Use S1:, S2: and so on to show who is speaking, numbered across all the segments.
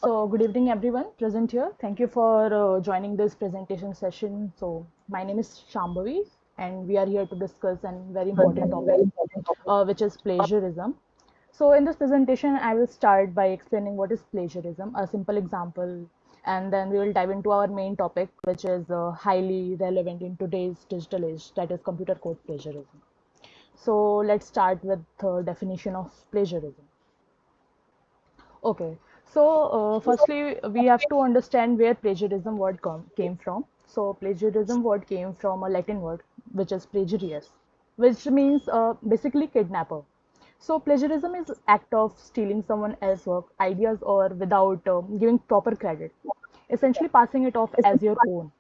S1: Good evening, everyone present here. Thank you for joining this presentation session. So, my name is Shambhavi, and we are here to discuss a very important topic, which is plagiarism. So, in this presentation, I will start by explaining what is plagiarism, a simple example, and then we will dive into our main topic, which is highly relevant in today's digital age, that is computer code plagiarism. So, let's start with the definition of plagiarism. Okay, so firstly, we have to understand where plagiarism word came from. So plagiarism word came from a Latin word, which is plagiarius, which means basically kidnapper. So plagiarism is act of stealing someone else's work, ideas, or without giving proper credit, essentially passing it off as your own.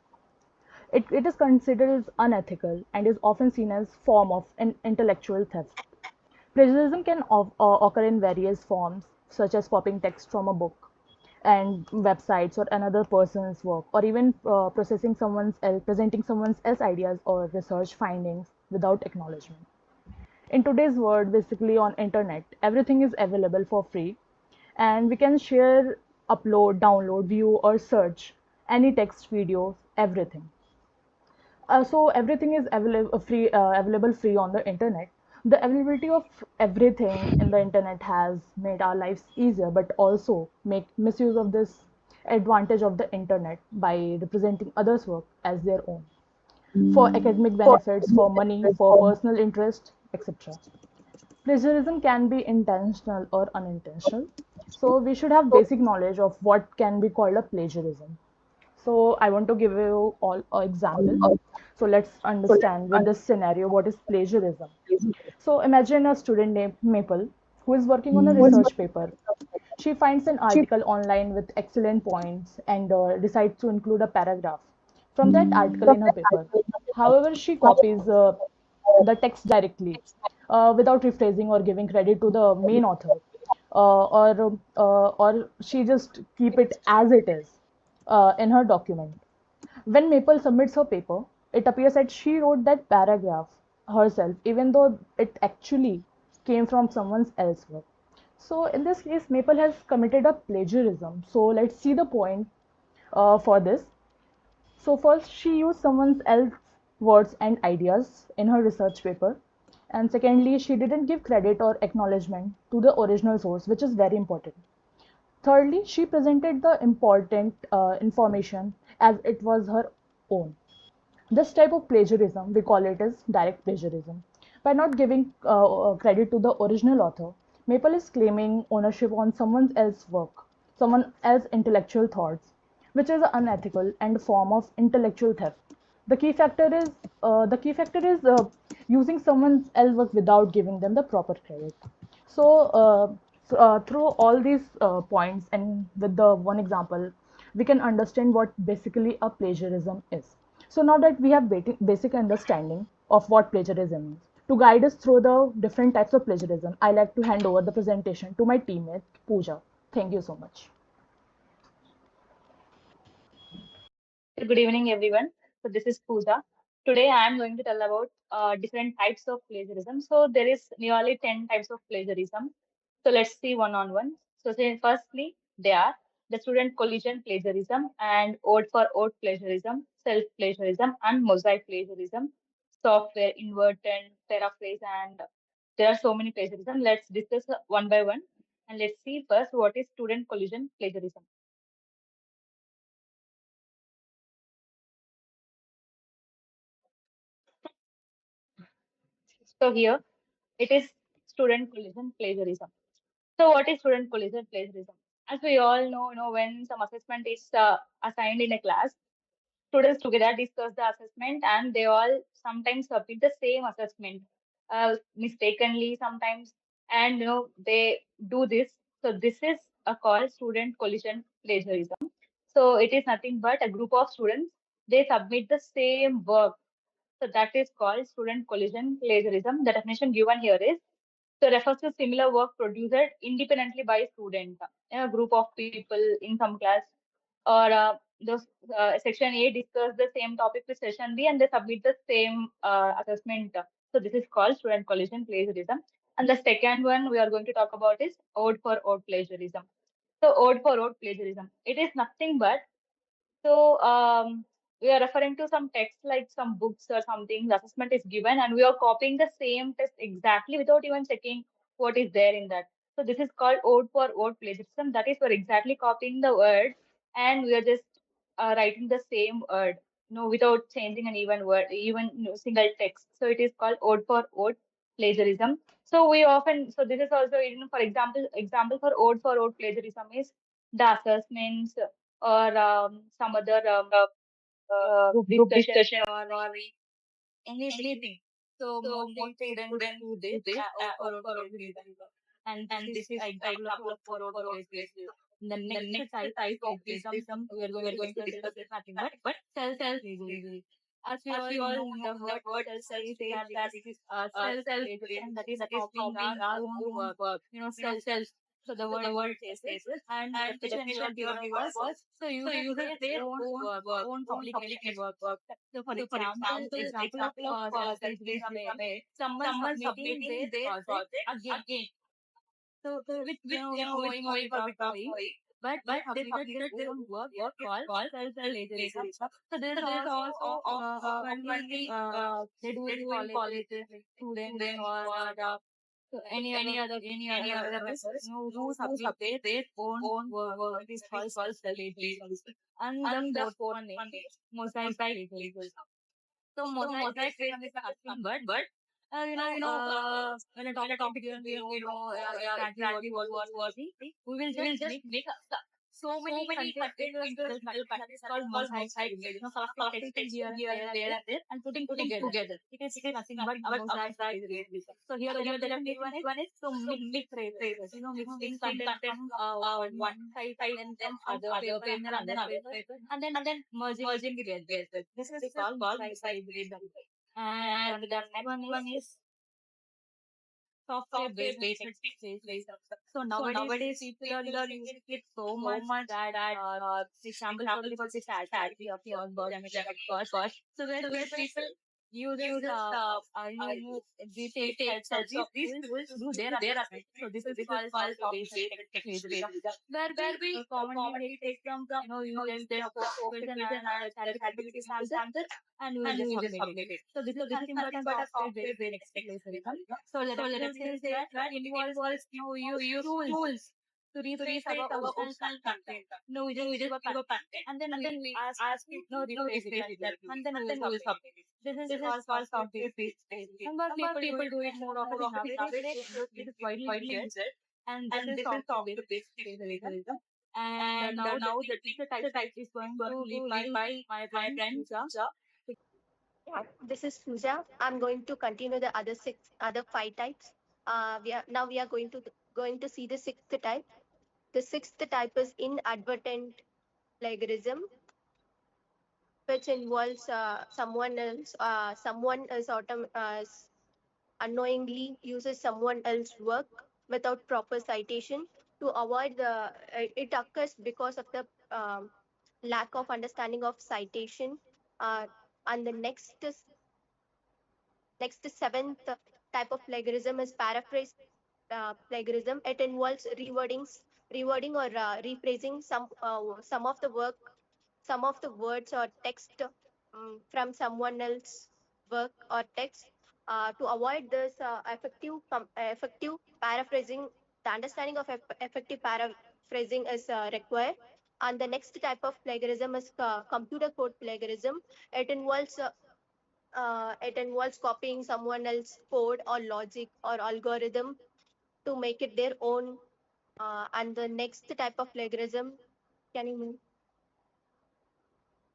S1: It is considered as unethical and is often seen as form of an intellectual theft. Plagiarism can occur in various forms, such as copying text from a book and websites or another person's work, or even presenting someone else's ideas or research findings without acknowledgement. In today's world, basically on internet, everything is available for free, and we can share, upload, download, view, or search any text, videos, everything. So everything is available free on the internet. The availability of everything in the internet has made our lives easier, but also make misuse of this advantage of the internet by representing others' work as their own for academic benefits, for money, for personal interest, etc. Plagiarism can be intentional or unintentional. So we should have basic knowledge of what can be called a plagiarism. So I want to give you all an example. So let's understand with this scenario what is plagiarism. So imagine a student named Maple who is working on a research paper. She finds an article online with excellent points and decides to include a paragraph from that article in her paper. However, she copies the text directly without rephrasing or giving credit to the main author, or she just keep it as it is in her document. When Maple submits her paper, it appears that she wrote that paragraph herself, even though it actually came from someone else's work. So in this case, Maple has committed a plagiarism. So let's see the point for this. So first, she used someone else's words and ideas in her research paper. And secondly, she didn't give credit or acknowledgement to the original source, which is very important. Thirdly, she presented the important information as it was her own. This type of plagiarism, we call it as direct plagiarism. By not giving credit to the original author, Maple is claiming ownership on someone else's work, someone else's intellectual thoughts, which is unethical and a form of intellectual theft. The key factor is using someone else's work without giving them the proper credit. So, through all these points and with the one example, we can understand what basically a plagiarism is. So now that we have basic understanding of what plagiarism is, to guide us through the different types of plagiarism, I like to hand over the presentation to my teammate Pooja. Thank you so much.
S2: So good evening, everyone. So this is Pooja. Today I am going to tell about different types of plagiarism. So there is nearly 10 types of plagiarism. So let's see one on one. So firstly, they are the student collision plagiarism and ode for ode plagiarism, self plagiarism, and mosaic plagiarism, software inverted, paraphrase, and there are so many plagiarism. Let's discuss one by one. And let's see first what is student collision plagiarism. So here it is student collision plagiarism. So what is student collision plagiarism? As we all know, when some assessment is assigned in a class, students together discuss the assessment and they all sometimes submit the same assessment mistakenly sometimes, and they do this. So this is a called student collision plagiarism. So it is nothing but a group of students, they submit the same work. So that is called student collision plagiarism. The definition given here is so refers to similar work produced independently by student, a group of people in some class, or those section A discuss the same topic with section B and they submit the same assessment. So this is called student collision plagiarism. And the second one we are going to talk about is ode for ode plagiarism. So ode for ode plagiarism. It is nothing but so we are referring to some text like some books or something. The assessment is given, and we are copying the same test exactly without even checking what is there in that. So this is called ode for ode plagiarism. That is, we're exactly copying the word, and we are just writing the same word, without changing an even word, even single text. So it is called ode for ode plagiarism. So we often, so this is also, for example for ode plagiarism is the assessments or some other group discussion or anything. So mostly students do this for plagiarism. And this is example of for plagiarism. The next type of plagiarism we are going to discuss is nothing but self plagiarism. As we all know, the word self says that this is self plagiarism, that is copying our own work. Self. So the word itself says it, and the definition we were given was so uses their own work, own publication work. So for example of self-plagiarism is someone submitting their project again. So which going on without knowing, but they submitted their own work called self-plagiarism. So there is also commonly they do in colleges, like students or any other members, who submit their own work. It is called self-plagiarism. And the fourth one is mosaic plagiarism. So mosaic plagiarism is nothing but when a topic is clear, we know exactly what you want to see. We will just make so many content into a single content. That is called mosaic plagiarism. Collecting text here and there and putting together. It is nothing but mosaic plagiarism. So here the definition one is to mix phrases. Mixing content from one side and then other paper and then other paper and then merging it together. This is called mosaic plagiarism. And the next one is software based text. So nowadays people are using it so much that the sample probably for the ChatGPT of course, course. So where people uses the take helps of these tools to do their assessment. So this is called software based text plagiarism, where we commonly take text from you tell them question and ChatGPT answer and we will just submit it. So this is nothing but a software based text plagiarism. So the reference says that involves you use tools to rephrase our original content. We just give a content and then we ask it rephrase it and then we will submit it. This is called software based. And but people do it more often nowadays. This is widely used and this is software based plagiarism. And now the type is going to lead by my friend Pooja.
S3: Yeah, this is Pooja. I'm going to continue the other five types. We are going to see the sixth type. The sixth type is inadvertent plagiarism, which involves someone is unknowingly uses someone else's work without proper citation to avoid it occurs because of the lack of understanding of citation. And the next seventh type of plagiarism is paraphrase plagiarism. It involves rewording or rephrasing some of the words or text from someone else's work or text. To avoid this effective paraphrasing, the understanding of effective paraphrasing is required. And the next type of plagiarism is computer code plagiarism. It involves copying someone else's code or logic or algorithm to make it their own. And the next type of plagiarism, can you move?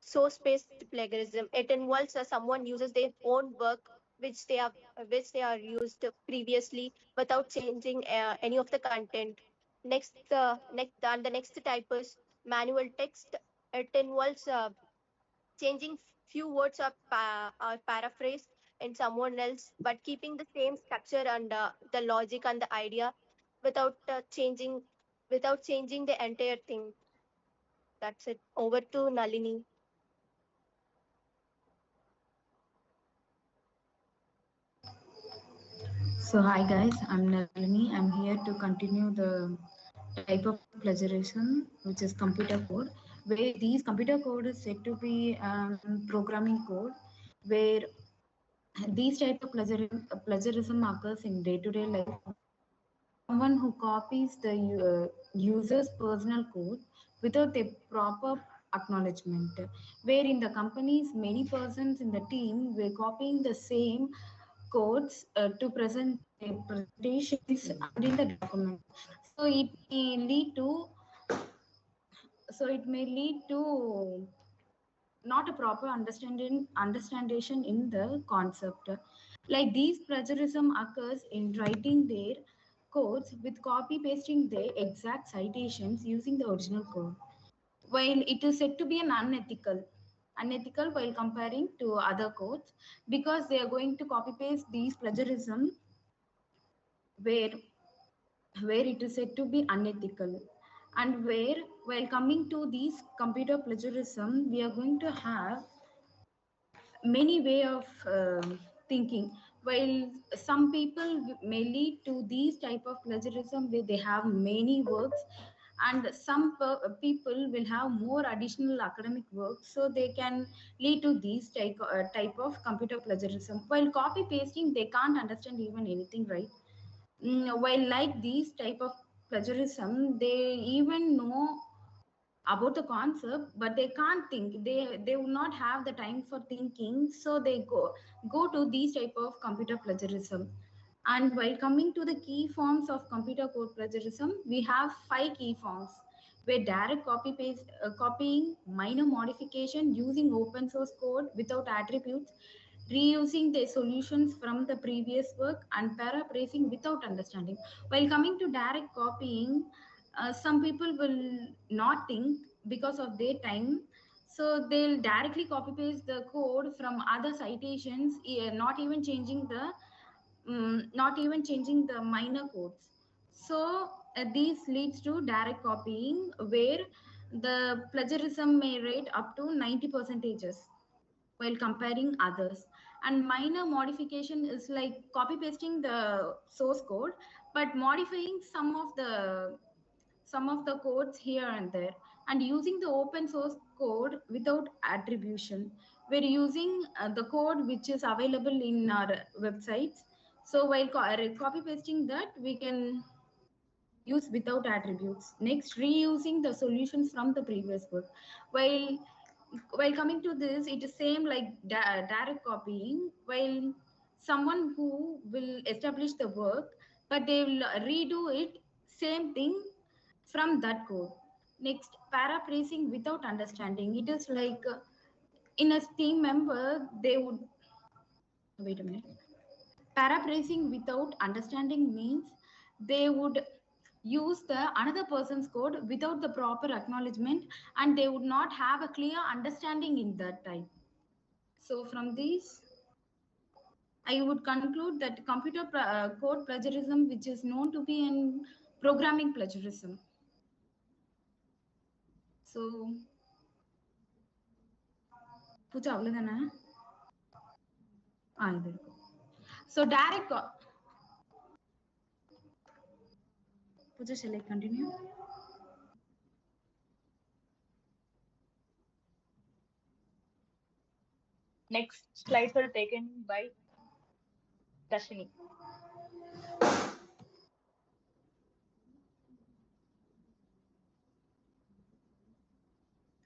S3: Source-based plagiarism. It involves someone uses their own work which they are used previously without changing any of the content. And the next type is manual text. It involves changing few words or paraphrase in someone else, but keeping the same structure and the logic and the idea without changing the entire thing. That's it. Over to Nalini.
S4: So hi guys, I'm Nalini. I'm here to continue the type of plagiarism, which is computer code, where these computer code is said to be programming code, where these type of plagiarism occurs in day-to-day life, where someone who copies the user's personal code without a proper acknowledgement, where in the companies many persons in the team were copying the same codes to present their presentations and in the documents. So it may lead to so it may lead to not a proper understanding in the concept. Like these plagiarism occurs in writing their codes with copy pasting their exact citations using the original code. While it is said to be an unethical while comparing to other codes, because they are going to copy paste these plagiarism where it is said to be unethical, and where while coming to these computer plagiarism we are going to have many way of thinking. While some people may lead to these type of plagiarism where they have many works, and some people will have more additional academic work, so they can lead to these type of computer plagiarism. While copy pasting they can't understand even anything, right? While like these type of plagiarism they even know about the concept, but they can't think, they will not have the time for thinking, so they go to these type of computer plagiarism. And while coming to the key forms of computer code plagiarism, we have 5 key forms, where direct copy paste, copying, minor modification using open source code without attributes, reusing the solutions from the previous work, and paraphrasing without understanding. While coming to direct copying, some people will not think because of their time, so they'll directly copy paste the code from other citations, not even changing the minor codes. So this leads to direct copying, where the plagiarism may rate up to 90 percentages while comparing others. And minor modification is like copy pasting the source code but modifying some of the codes here and there, and using the open source code without attribution. We're using the code which is available in our websites. So while copy pasting that, we can use without attributes. Next, reusing the solutions from the previous work. While coming to this, it is same like direct copying. While someone who will establish the work, but they will redo it same thing from that code. Next, paraphrasing without understanding. It is like in a team member, they would wait a minute. Paraphrasing without understanding means they would use the another person's code without the proper acknowledgement, and they would not have a clear understanding in that type. So from these, I would conclude that computer code plagiarism, which is known to be in programming plagiarism. So, Pooja, avladana? So direct. Pooja, shall I continue?
S2: Next slides are taken by Dharshini.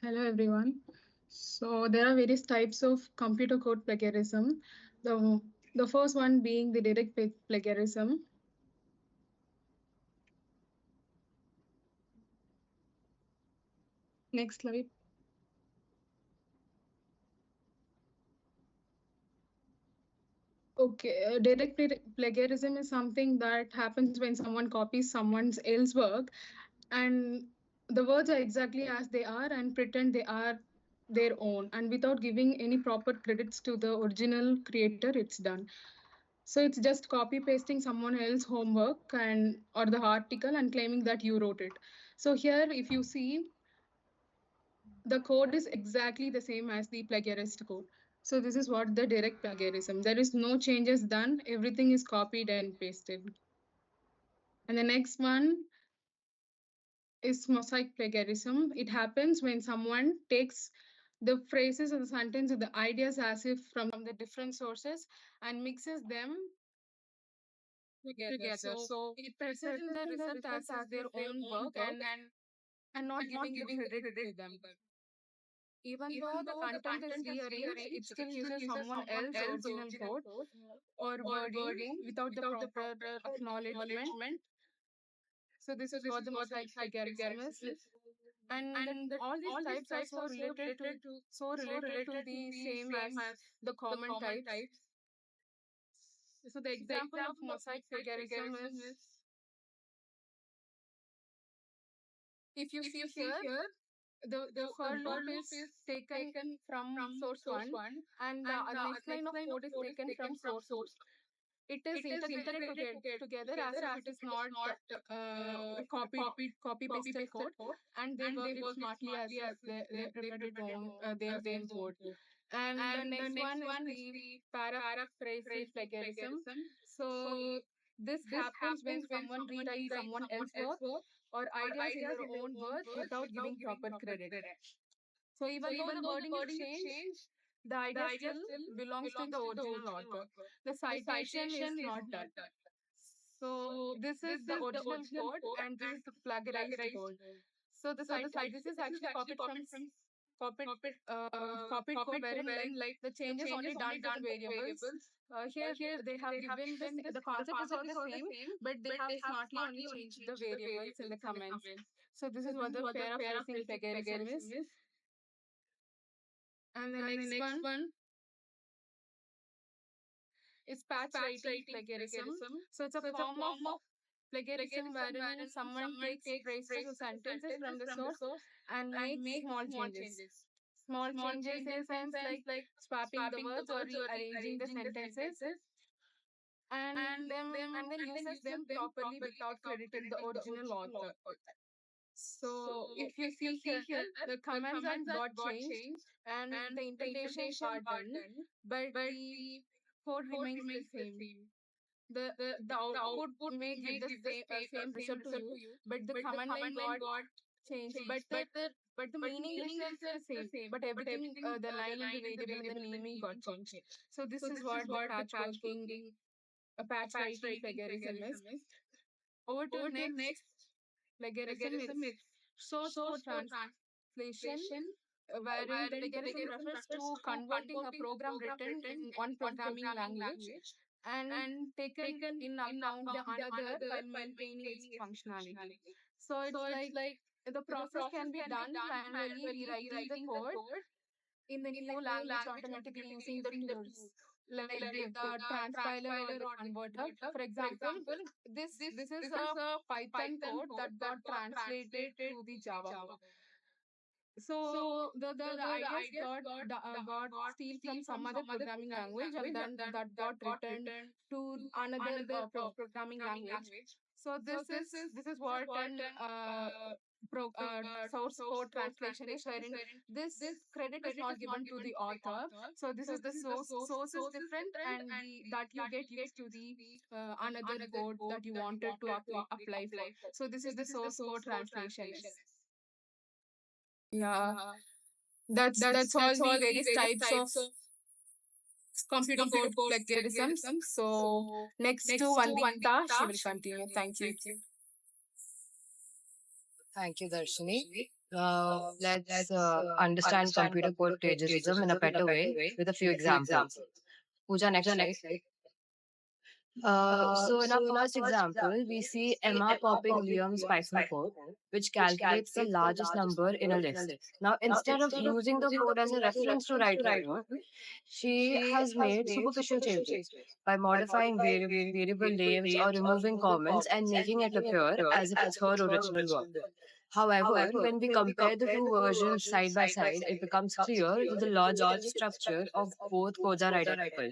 S5: Hello everyone. So there are various types of computer code plagiarism. The first one being the direct plagiarism. Next slide. Okay, direct plagiarism is something that happens when someone copies someone else's work and the words are exactly as they are and pretend they are their own, and without giving any proper credits to the original creator, it's done. So it's just copy pasting someone else's homework and or the article and claiming that you wrote it. So here, if you see, the code is exactly the same as the plagiarist code. So this is what the direct plagiarism. There is no changes done. Everything is copied and pasted. And the next one is mosaic plagiarism. It happens when someone takes the phrases or the sentence or the ideas as if from the different sources and mixes them together. So it presents the result as is their own work and not giving the credit to them. Even though the content is rearranged, it still uses someone else's original code or wording without the proper acknowledgement. So this is what the mosaic plagiarism is. And all these types are so related to the same as the common types. So the example of mosaic plagiarism is, if you see here, the for loop is taken from source 1 and the next line of code is taken from source 2. It is integrated together as if it is not copy pasted code, and they work it smartly as if they prepared it on their own code. And the next one is the paraphrasal plagiarism. So this happens when someone rewrites someone else's work or ideas in their own words without giving proper credit. So even though the wording is changed, the idea still belongs to the original author. The citation is not done. So this is the original code and this is the plagiarized code. So this is actually copied copied code wherein like the changes only done to the variables. Here they have given this, the concept is all the same, but they have smartly only changed the variables in the comments. So this is what the paraphrasing plagiarism is. And the next one is patch writing plagiarism. So it's a form of plagiarism wherein someone takes phrases or sentences from the source and makes small changes. Small changes in sense like swapping the words or rearranging the sentences and then uses them properly without crediting the original author. So if you see here, the comments are got changed and the indentation are done, but the code remains the same. The output may give the same result to you, but the command line got changed. But the meaning remains the same. But everything, the line and the variable and the naming got changed. So this is what the patchworking, patch writing plagiarism is. Over to next plagiarism is source code translation, wherein plagiarism refers to converting a program written in one programming language and taken in account the another while maintaining its functionality. So it's like the process can be done manually, rewriting the code in the new language automatically using the tools like the transpiler or the converter. For example, this is a Python code that got translated to the Java code. So the ideas got steal from some other programming language and then that got returned to another programming language. So this is what an source code translation is, wherein this credit is not given to the author. So this is the source is different and the that you get used to the another code that you wanted to apply for. So this is the source code translation is. Yeah, that's all the various types of computer code plagiarisms. So next to Vandita, she will continue. Thank you.
S6: Thank you, Dharshini. Let's understand computer code plagiarism in a better way with a few examples. Pooja, next slide. So in our first example, we see Emma copying Liam's Python code, which calculates the largest number in a list. Now, instead of using the code as a reference to write her note, she has made superficial changes by modifying variable names or removing comments and making it appear as if it's her original work. However, when we compare the two versions side by side, it becomes clear that the logical structure of both codes are identical.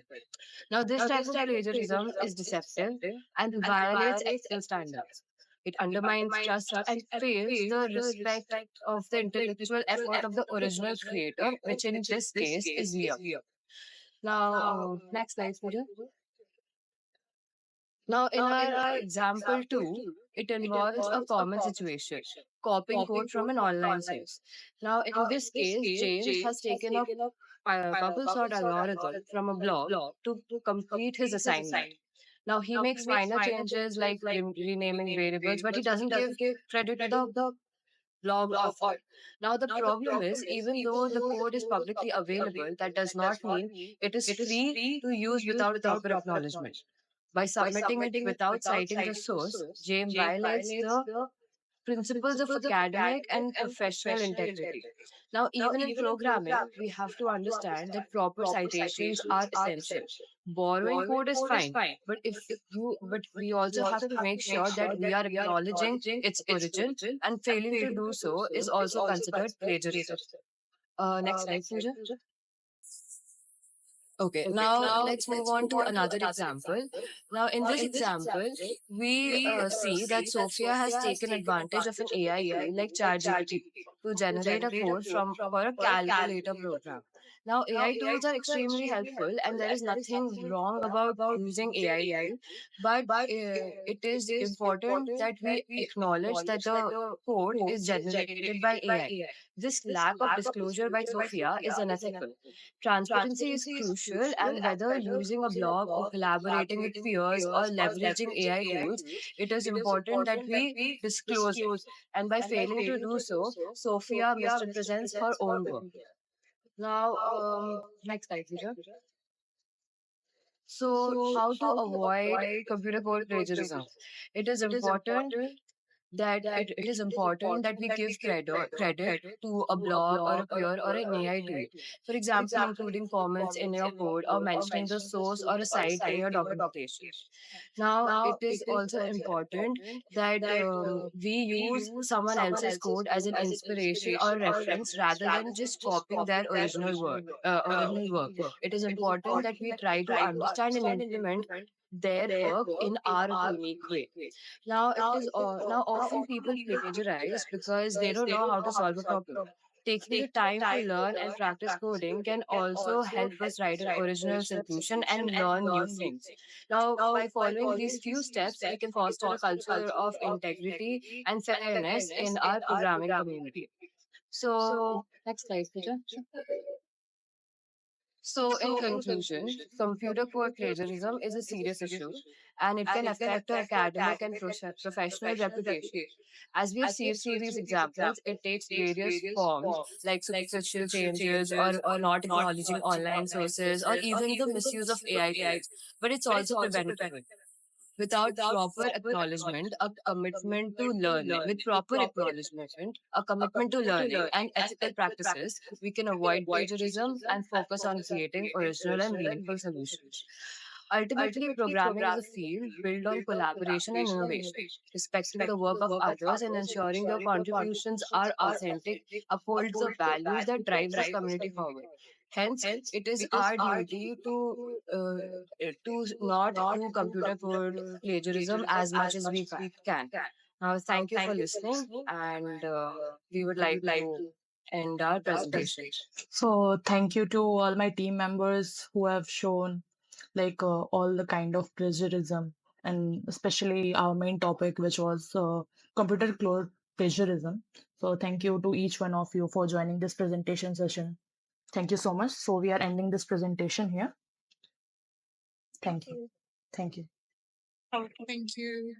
S6: Now, this type of plagiarism is deceptive and violates ethical standards. It undermines trust and fails the respect of the intellectual effort of the original creator, which in this case is Liam. Now, next slide, Pooja. Now, in our example two, It involves a common situation, copying code from an online source. Now, in this case, James has taken a bubble sort algorithm from a blog to complete his assignment. Now, he makes minor changes like renaming variables, but he doesn't give credit to the blog author. Now, the problem is, even though the code is publicly available, that does not mean it is free to use without proper acknowledgement. By submitting it without citing the source, James violates the principles of academic and professional integrity. Now, even in programming, we have to understand that proper citations are essential. Borrowing code is fine, but we also have to make sure that we are acknowledging its origin, and failing to do so is also considered plagiarism. Next slide, Pooja. Okay, now let's move on to another example. Now, in this example, we see that Sophia has taken advantage of an AI tool like ChatGPT to generate a code for a calculator program. Now, AI tools are extremely helpful, and there is nothing wrong about using AI tool, but it is important that we acknowledge that the code is generated by AI. This lack of disclosure by Sophia is unethical. Transparency is crucial, and whether using a blog or collaborating with peers or leveraging AI tools, it is important that we disclose it. And by failing to do so, Sophia misrepresents her own work. Now, next slide, Pooja. So, how to avoid computer code plagiarism? It is important it is important that we give credit to a blog or a peer or an AI tool. For example, including comments in your code or mentioning the source or a site in your documentation. Now, it is also important that we use someone else's code as an inspiration or reference rather than just copying their original work. It is important that we try to understand and implement their work in our unique way. Now it is now often people plagiarize because they don't know how to solve a problem. Taking the time to learn and practice coding can also help us write an original solution and learn new things. Now, by following these few steps, we can foster a culture of integrity and fairness in our programming community. So, next slide, Pooja. So, in conclusion, computer code plagiarism is a serious issue, and it can affect our academic and professional reputation. As we have seen through these examples, it takes various forms like superficial changes or not acknowledging online sources or even the misuse of AI tools. But it's also preventable. Without proper acknowledgement, a commitment to learning, with proper acknowledgement, a commitment to learning and ethical practices, we can avoid plagiarism and focus on creating original and meaningful solutions. Ultimately, programming is a field built on collaboration and innovation. Respecting the work of others and ensuring their contributions are authentic upholds the values that drives the community forward. Hence, it is our duty to not do computer code plagiarism as much as we can. Now, thank you for listening, and we would like to end our presentation.
S1: So thank you to all my team members who have shown all the kind of plagiarism, and especially our main topic, which was computer code plagiarism. So thank you to each one of you for joining this presentation session. Thank you so much. So we are ending this presentation here. Thank you.
S3: you.
S1: Thank you.
S5: Thank you.